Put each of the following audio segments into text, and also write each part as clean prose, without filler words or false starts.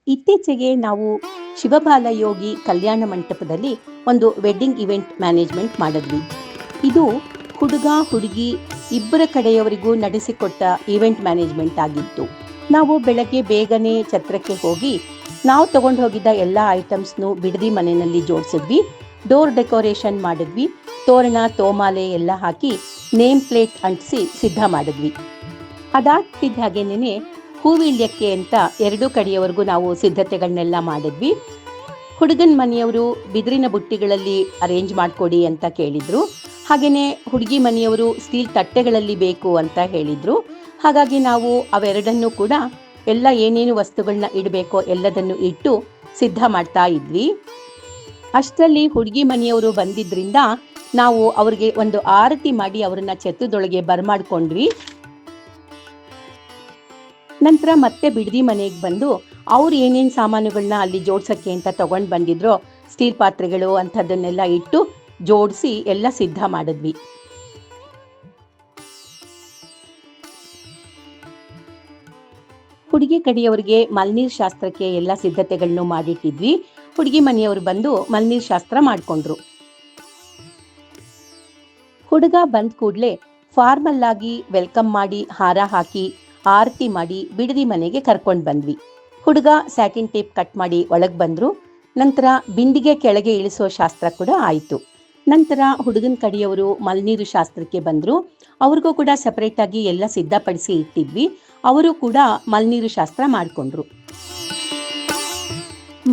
ಇತ್ತೀಚೆಗೆ ನಾವು ಶಿವಬಾಲಯೋಗಿ ಕಲ್ಯಾಣ ಮಂಟಪದಲ್ಲಿ ಒಂದು ವೆಡ್ಡಿಂಗ್ ಇವೆಂಟ್ ಮ್ಯಾನೇಜ್ಮೆಂಟ್ ಮಾಡಿದ್ವಿ. ಇದು ಹುಡುಗ ಹುಡುಗಿ ಇಬ್ಬರ ಕಡೆಯವರಿಗೂ ನಡೆಸಿಕೊಟ್ಟ ಇವೆಂಟ್ ಮ್ಯಾನೇಜ್ಮೆಂಟ್ ಆಗಿತ್ತು. ನಾವು ಬೆಳಗ್ಗೆ ಬೇಗನೆ ಛತ್ರಕ್ಕೆ ಹೋಗಿ ನಾವು ತಗೊಂಡು ಹೋಗಿದ್ದ ಎಲ್ಲ ಐಟಮ್ಸ್ನು ಬಿಡದಿ ಮನೆಯಲ್ಲಿ ಜೋಡಿಸಿದ್ವಿ. ಡೋರ್ ಡೆಕೋರೇಷನ್ ಮಾಡಿದ್ವಿ. ತೋರಣ ತೋಮಾಲೆ ಎಲ್ಲ ಹಾಕಿ ನೇಮ್ ಪ್ಲೇಟ್ ಅಂಟಿಸಿ ಸಿದ್ಧ ಮಾಡಿದ್ವಿ. ಅದಾಗ್ತಿದ್ದ ಹಾಗೇನೆ ಹೂವಿಳ್ಯಕ್ಕೆ ಅಂತ ಎರಡೂ ಕಡೆಯವರೆಗೂ ನಾವು ಸಿದ್ಧತೆಗಳನ್ನೆಲ್ಲ ಮಾಡಿದ್ವಿ. ಹುಡುಗನ ಮನೆಯವರು ಬಿದಿರಿನ ಬುಟ್ಟಿಗಳಲ್ಲಿ ಅರೇಂಜ್ ಮಾಡಿಕೊಡಿ ಅಂತ ಕೇಳಿದ್ರು. ಹಾಗೆಯೇ ಹುಡುಗಿ ಮನೆಯವರು ಸ್ಟೀಲ್ ತಟ್ಟೆಗಳಲ್ಲಿ ಬೇಕು ಅಂತ ಹೇಳಿದ್ರು. ಹಾಗಾಗಿ ನಾವು ಅವೆರಡನ್ನೂ ಕೂಡ ಎಲ್ಲ ಏನೇನು ವಸ್ತುಗಳನ್ನ ಇಡಬೇಕೋ ಎಲ್ಲದನ್ನು ಇಟ್ಟು ಸಿದ್ಧ ಮಾಡ್ತಾ ಇದ್ವಿ. ಅಷ್ಟರಲ್ಲಿ ಹುಡುಗಿ ಮನೆಯವರು ಬಂದಿದ್ದರಿಂದ ನಾವು ಅವ್ರಿಗೆ ಒಂದು ಆರತಿ ಮಾಡಿ ಅವರನ್ನ ಛತ್ರದೊಳಗೆ ಬರಮಾಡ್ಕೊಂಡ್ವಿ. ನಂತರ ಮತ್ತೆ ಬಿಡದಿ ಮನೆಗೆ ಬಂದು ಅವ್ರು ಏನೇನು ಸಾಮಾನುಗಳನ್ನ ಅಲ್ಲಿ ಜೋಡ್ಸಕ್ಕೆ ಅಂತ ತಗೊಂಡು ಬಂದಿದ್ರೋ ಸ್ಟೀಲ್ ಪಾತ್ರೆಗಳು ಅಂಥದ್ದನ್ನೆಲ್ಲ ಇಟ್ಟು ಜೋಡಿಸಿ ಎಲ್ಲ ಸಿದ್ಧ ಮಾಡಿದ್ವಿ. ಹುಡುಗಿ ಕಡೆಯವರಿಗೆ ಮಲ್ನೀರ್ ಶಾಸ್ತ್ರಕ್ಕೆ ಎಲ್ಲ ಸಿದ್ಧತೆಗಳನ್ನು ಮಾಡಿಟ್ಟಿದ್ವಿ. ಹುಡುಗಿ ಮನೆಯವರು ಬಂದು ಮಲ್ನೀರ್ ಶಾಸ್ತ್ರ ಮಾಡಿಕೊಂಡ್ರು. ಹುಡುಗ ಬಂದ ಕೂಡಲೇ ಫಾರ್ಮಲ್ ಆಗಿ ವೆಲ್ಕಮ್ ಮಾಡಿ ಹಾರ ಹಾಕಿ ಆರತಿ ಮಾಡಿ ಬಿಡದಿ ಮನೆಗೆ ಕರ್ಕೊಂಡು ಬಂದ್ವಿ. ಹುಡುಗ ಸ್ಯಾಟಿನ್ ಟೇಪ್ ಕಟ್ ಮಾಡಿ ಒಳಗೆ ಬಂದರು. ನಂತರ ಬಿಂದಿಗೆ ಕೆಳಗೆ ಇಳಿಸೋ ಶಾಸ್ತ್ರ ಕೂಡ ಆಯಿತು. ನಂತರ ಹುಡುಗನ ಕಡೆಯವರು ಮಲ್ನೀರು ಶಾಸ್ತ್ರಕ್ಕೆ ಬಂದರು. ಅವ್ರಿಗೂ ಕೂಡ ಸಪರೇಟಾಗಿ ಎಲ್ಲ ಸಿದ್ಧಪಡಿಸಿ ಇಟ್ಟಿದ್ವಿ. ಅವರು ಕೂಡ ಮಲ್ನೀರು ಶಾಸ್ತ್ರ ಮಾಡಿಕೊಂಡ್ರು.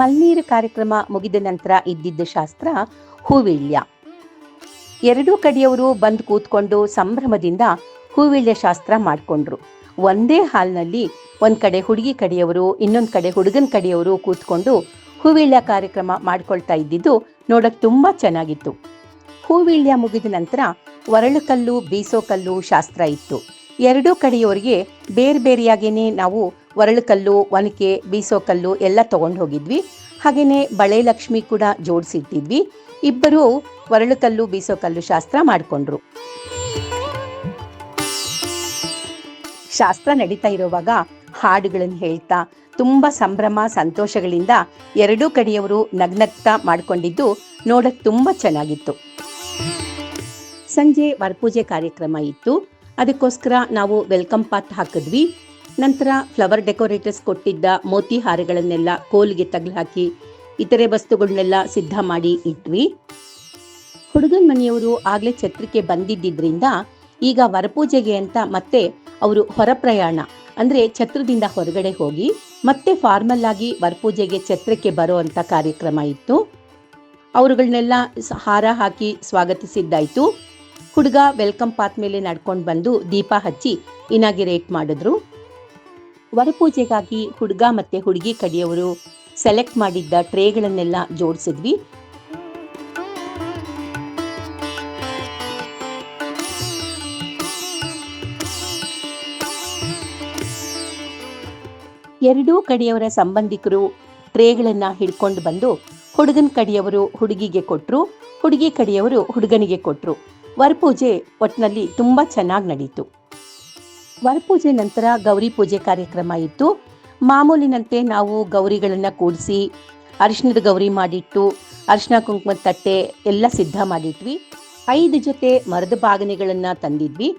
ಮಲ್ನೀರು ಕಾರ್ಯಕ್ರಮ ಮುಗಿದ ನಂತರ ಇದ್ದಿದ್ದ ಶಾಸ್ತ್ರ ಹೂವಿಳ್ಯ. ಎರಡೂ ಕಡೆಯವರು ಬಂದು ಕೂತ್ಕೊಂಡು ಸಂಭ್ರಮದಿಂದ ಹೂವಿಳ್ಯ ಶಾಸ್ತ್ರ ಮಾಡಿಕೊಂಡ್ರು. ಒಂದೇ ಹಾಲ್ನಲ್ಲಿ ಒಂದು ಕಡೆ ಹುಡುಗಿ ಕಡೆಯವರು ಇನ್ನೊಂದು ಕಡೆ ಹುಡುಗನ ಕಡೆಯವರು ಕೂತ್ಕೊಂಡು ಹೂವಿಳ್ಯ ಕಾರ್ಯಕ್ರಮ ಮಾಡ್ಕೊಳ್ತಾ ಇದ್ದಿದ್ದು ನೋಡೋಕೆ ತುಂಬ ಚೆನ್ನಾಗಿತ್ತು. ಹೂವಿಳ್ಯ ಮುಗಿದ ನಂತರ ಒರಳುಕಲ್ಲು ಬೀಸೋಕಲ್ಲು ಶಾಸ್ತ್ರ ಇತ್ತು. ಎರಡೂ ಕಡೆಯವರಿಗೆ ಬೇರೆ ಬೇರೆಯಾಗೇನೆ ನಾವು ಒರಳುಕಲ್ಲು ಒನಕೆ ಬೀಸೋಕಲ್ಲು ಎಲ್ಲ ತೊಗೊಂಡು ಹೋಗಿದ್ವಿ. ಹಾಗೆಯೇ ಬಳೆ ಲಕ್ಷ್ಮಿ ಕೂಡ ಜೋಡಿಸಿಟ್ಟಿದ್ವಿ. ಇಬ್ಬರು ಒರಳುಕಲ್ಲು ಬೀಸೋಕಲ್ಲು ಶಾಸ್ತ್ರ ಮಾಡಿಕೊಂಡ್ರು. ಶಾಸ್ತ್ರ ನಡೀತಾ ಇರುವಾಗ ಹಾಡುಗಳನ್ನು ಹೇಳ್ತಾ ತುಂಬ ಸಂಭ್ರಮ ಸಂತೋಷಗಳಿಂದ ಎರಡೂ ಕಡೆಯವರು ನಗ್ನಗ್ತಾ ಮಾಡಿಕೊಂಡಿದ್ದು ನೋಡಕ್ಕೆ ತುಂಬ ಚೆನ್ನಾಗಿತ್ತು. ಸಂಜೆ ವರಪೂಜೆ ಕಾರ್ಯಕ್ರಮ ಇತ್ತು. ಅದಕ್ಕೋಸ್ಕರ ನಾವು ವೆಲ್ಕಮ್ ಪಾತ್ ಹಾಕಿದ್ವಿ. ನಂತರ ಫ್ಲವರ್ ಡೆಕೋರೇಟರ್ಸ್ ಕೊಟ್ಟಿದ್ದ ಮೋತಿ ಹಾರಗಳನ್ನೆಲ್ಲ ಕೋಲಿಗೆ ತಗಲು ಹಾಕಿ ಇತರೆ ವಸ್ತುಗಳನ್ನೆಲ್ಲ ಸಿದ್ಧ ಮಾಡಿ ಇಟ್ವಿ. ಹುಡುಗನ ಮನೆಯವರು ಆಗಲೇ ಛತ್ರಕ್ಕೆ ಬಂದಿದ್ದರಿಂದ ಈಗ ವರಪೂಜೆಗೆ ಅಂತ ಮತ್ತೆ ಅವರು ಹೊರ ಪ್ರಯಾಣ ಅಂದರೆ ಛತ್ರದಿಂದ ಹೊರಗಡೆ ಹೋಗಿ ಮತ್ತೆ ಫಾರ್ಮಲ್ ಆಗಿ ವರಪೂಜೆಗೆ ಛತ್ರಕ್ಕೆ ಬರೋ ಅಂಥ ಕಾರ್ಯಕ್ರಮ ಇತ್ತು. ಅವರುಗಳನ್ನೆಲ್ಲ ಹಾರ ಹಾಕಿ ಸ್ವಾಗತಿಸಿದ್ದಾಯಿತು. ಹುಡುಗ ವೆಲ್ಕಮ್ ಪಾತ್ ಮೇಲೆ ನಡ್ಕೊಂಡು ಬಂದು ದೀಪ ಹಚ್ಚಿ ಇನಾಗಿರೇಟ್ ಮಾಡಿದ್ರು. ವರಪೂಜೆಗಾಗಿ ಹುಡುಗ ಮತ್ತು ಹುಡುಗಿ ಕಡೆಯವರು ಸೆಲೆಕ್ಟ್ ಮಾಡಿದ್ದ ಟ್ರೇಗಳನ್ನೆಲ್ಲ ಜೋಡಿಸಿದ್ವಿ. ಎರಡೂ ಕಡೆಯವರ ಸಂಬಂಧಿಕರು ಟ್ರೇಗಳನ್ನು ಹಿಡ್ಕೊಂಡು ಬಂದು ಹುಡುಗನ ಕಡೆಯವರು ಹುಡುಗಿಗೆ ಕೊಟ್ಟರು, ಹುಡುಗಿ ಕಡೆಯವರು ಹುಡುಗನಿಗೆ ಕೊಟ್ಟರು. ವರಪೂಜೆ ಒಟ್ಟಿನಲ್ಲಿ ತುಂಬ ಚೆನ್ನಾಗಿ ನಡೀತು. ವರಪೂಜೆ ನಂತರ ಗೌರಿ ಪೂಜೆ ಕಾರ್ಯಕ್ರಮ ಇತ್ತು. ಮಾಮೂಲಿನಂತೆ ನಾವು ಗೌರಿಗಳನ್ನು ಕೂಡಿಸಿ ಅರಿಶಿಣದ ಗೌರಿ ಮಾಡಿಟ್ಟು ಅರಿಶಿಣ ಕುಂಕುಮದ ತಟ್ಟೆ ಎಲ್ಲ ಸಿದ್ಧ ಮಾಡಿಟ್ವಿ. 5 ಜೊತೆ ಮರದ ಬಾಗನೆಗಳನ್ನು ತಂದಿದ್ವಿ.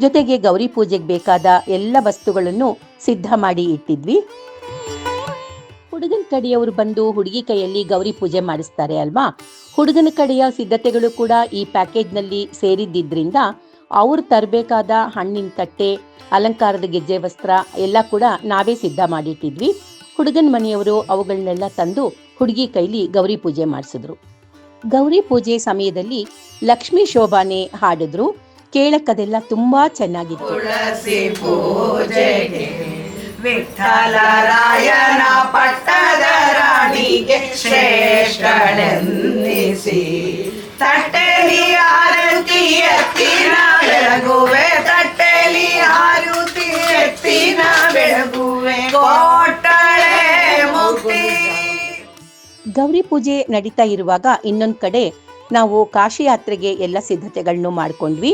ಜೊತೆಗೆ ಗೌರಿ ಪೂಜೆಗೆ ಬೇಕಾದ ಎಲ್ಲ ವಸ್ತುಗಳನ್ನು ಸಿದ್ಧ ಮಾಡಿ ಇಟ್ಟಿದ್ವಿ. ಹುಡುಗನ ಕಡೆಯವರು ಬಂದು ಹುಡುಗಿ ಕೈಯಲ್ಲಿ ಗೌರಿ ಪೂಜೆ ಮಾಡಿಸ್ತಾರೆ ಅಲ್ವಾ. ಹುಡುಗನ ಕಡೆಯ ಸಿದ್ಧತೆಗಳು ಕೂಡ ಈ ಪ್ಯಾಕೇಜ್ನಲ್ಲಿ ಸೇರಿದ್ದರಿಂದ ಅವ್ರು ತರಬೇಕಾದ ಹಣ್ಣಿನ ತಟ್ಟೆ ಅಲಂಕಾರದ ಗೆಜ್ಜೆ ವಸ್ತ್ರ ಎಲ್ಲ ಕೂಡ ನಾವೇ ಸಿದ್ಧ ಮಾಡಿಟ್ಟಿದ್ವಿ. ಹುಡುಗನ ಮನೆಯವರು ಅವುಗಳನ್ನೆಲ್ಲ ತಂದು ಹುಡುಗಿ ಕೈಲಿ ಗೌರಿ ಪೂಜೆ ಮಾಡಿಸಿದ್ರು. ಗೌರಿ ಪೂಜೆ ಸಮಯದಲ್ಲಿ ಲಕ್ಷ್ಮೀ ಶೋಭಾನೆ ಹಾಡಿದ್ರು. ಕೇಳಕ್ಕದೆಲ್ಲ ತುಂಬಾ ಚೆನ್ನಾಗಿತ್ತು. ತುಳಸಿ ಪೂಜೆಗೆ ವಿಠಲರಾಯನ ಪಟ್ಟದ ರಾಣಿಗೆ ಶ್ರೇಷ್ಠಳೆನ್ನಿಸಿ ತಟ್ಟೆಲಿ ಆರತಿ ಎತ್ತಿನ ಬೆಳಗುವೆ, ತಟ್ಟೆಲಿ ಆರತಿ ಎತ್ತಿನ ಬೆಳಗುವೆ, ಕೋಟಳೆ ಮುಕ್ತಿ. ಗೌರಿ ಪೂಜೆ ನಡೀತಾ ಇರುವಾಗ ಇನ್ನೊಂದು ಕಡೆ ನಾವು ಕಾಶಿ ಯಾತ್ರೆಗೆ ಎಲ್ಲ ಸಿದ್ಧತೆಗಳನ್ನು ಮಾಡಿಕೊಂಡ್ವಿ.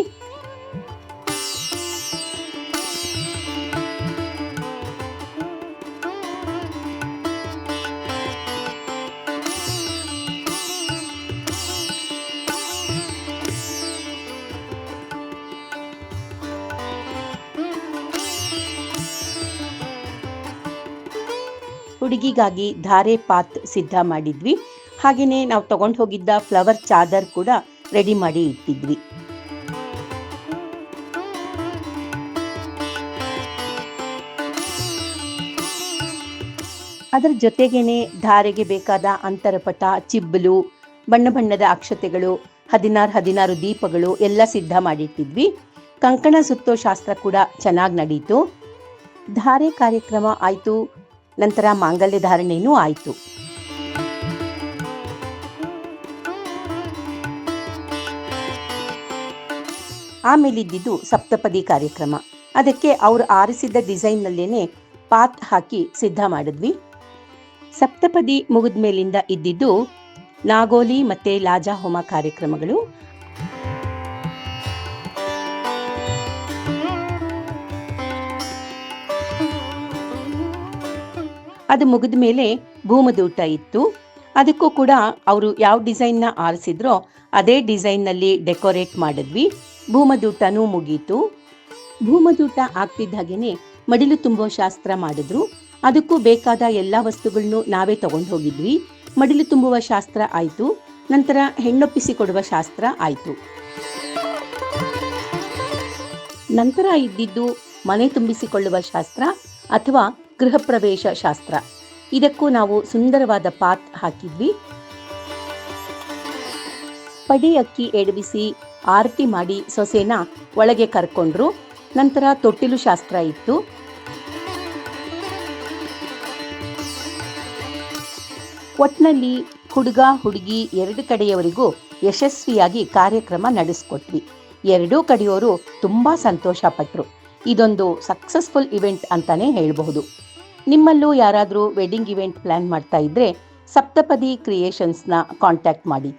ಹುಡುಗಿಗಾಗಿ ಧಾರೆ ಪಾತ್ ಸಿದ್ಧ ಮಾಡಿದ್ವಿ. ಹಾಗೆಯೇ ನಾವು ತಗೊಂಡು ಹೋಗಿದ್ದ ಫ್ಲವರ್ ಚಾದರ್ ಕೂಡ ರೆಡಿ ಮಾಡಿ ಇಟ್ಟಿದ್ವಿ. ಅದರ ಜೊತೆಗೇನೆ ಧಾರೆಗೆ ಬೇಕಾದ ಅಂತರಪಟ, ಚಿಬ್ಬಲು, ಬಣ್ಣ ಬಣ್ಣದ ಅಕ್ಷತೆಗಳು, 16 ದೀಪಗಳು ಎಲ್ಲ ಸಿದ್ಧ ಮಾಡಿಟ್ಟಿದ್ವಿ. ಕಂಕಣ ಸುತ್ತೋ ಶಾಸ್ತ್ರ ಕೂಡ ಚೆನ್ನಾಗಿ ನಡೀತು. ಧಾರೆ ಕಾರ್ಯಕ್ರಮ ಆಯಿತು. ನಂತರ ಮಾಂಗಲ್ಯ ಧಾರಣೆಯೂ ಆಯಿತು. ಆಮೇಲಿದ್ದಿದ್ದು ಸಪ್ತಪದಿ ಕಾರ್ಯಕ್ರಮ. ಅದಕ್ಕೆ ಅವರು ಆರಿಸಿದ್ದ ಡಿಸೈನ್ನಲ್ಲೇನೆ ಪಾತ್ ಹಾಕಿ ಸಿದ್ಧ ಮಾಡಿದ್ವಿ. ಸಪ್ತಪದಿ ಮುಗಿದ ಮೇಲಿಂದ ಇದ್ದಿದ್ದು ನಾಗೋಲಿ ಮತ್ತೆ ಲಾಜಾ ಹೋಮ ಕಾರ್ಯಕ್ರಮಗಳು. ಅದು ಮುಗಿದ ಮೇಲೆ ಭೂಮದೂಟ ಇತ್ತು. ಅದಕ್ಕೂ ಕೂಡ ಅವರು ಯಾವ ಡಿಸೈನ್ನ ಆರಿಸಿದ್ರೋ ಅದೇ ಡಿಸೈನ್ನಲ್ಲಿ ಡೆಕೋರೇಟ್ ಮಾಡಿದ್ವಿ. ಭೂಮದೂಟನೂ ಮುಗೀತು. ಭೂಮದೂಟ ಆಗ್ತಿದ್ದ ಹಾಗೇನೆ ಮಡಿಲು ತುಂಬೋ ಶಾಸ್ತ್ರ ಮಾಡಿದ್ರು. ಅದಕ್ಕೂ ಬೇಕಾದ ಎಲ್ಲ ವಸ್ತುಗಳನ್ನು ನಾವೇ ತಗೊಂಡು ಹೋಗಿದ್ವಿ. ಮಡಿಲು ತುಂಬುವ ಶಾಸ್ತ್ರ ಆಯಿತು. ನಂತರ ಹೆಣ್ಣೊಪ್ಪಿಸಿ ಕೊಡುವ ಶಾಸ್ತ್ರ ಆಯಿತು. ನಂತರ ಇದ್ದಿದ್ದು ಮನೆ ತುಂಬಿಸಿಕೊಳ್ಳುವ ಶಾಸ್ತ್ರ ಅಥವಾ ಗೃಹ ಪ್ರವೇಶ ಶಾಸ್ತ್ರ. ಇದಕ್ಕೂ ನಾವು ಸುಂದರವಾದ ಪಾತ್ ಹಾಕಿದ್ವಿ. ಪಡಿ ಅಕ್ಕಿ ಎಡವಿಸಿ ಆರತಿ ಮಾಡಿ ಸೊಸೆನ ಒಳಗೆ ಕರ್ಕೊಂಡ್ರು. ನಂತರ ತೊಟ್ಟಿಲು ಶಾಸ್ತ್ರ ಇತ್ತು. ಒಟ್ನಲ್ಲಿ ಹುಡುಗ ಹುಡುಗಿ ಎರಡು ಕಡೆಯವರಿಗೂ ಯಶಸ್ವಿಯಾಗಿ ಕಾರ್ಯಕ್ರಮ ನಡೆಸ್ಕೊಟ್ವಿ. ಎರಡೂ ಕಡೆಯವರು ತುಂಬ ಸಂತೋಷ ಪಟ್ಟರು. ಇದೊಂದು ಸಕ್ಸಸ್ಫುಲ್ ಇವೆಂಟ್ ಅಂತಾನೆ ಹೇಳಬಹುದು. ನಿಮ್ಮಲ್ಲೂ ಯಾರಾದರೂ ವೆಡ್ಡಿಂಗ್ ಇವೆಂಟ್ ಪ್ಲಾನ್ ಮಾಡ್ತಾ ಇದ್ರೆ ಸಪ್ತಪದಿ ಕ್ರಿಯೇಷನ್ಸ್ನ ಕಾಂಟ್ಯಾಕ್ಟ್ ಮಾಡಿ.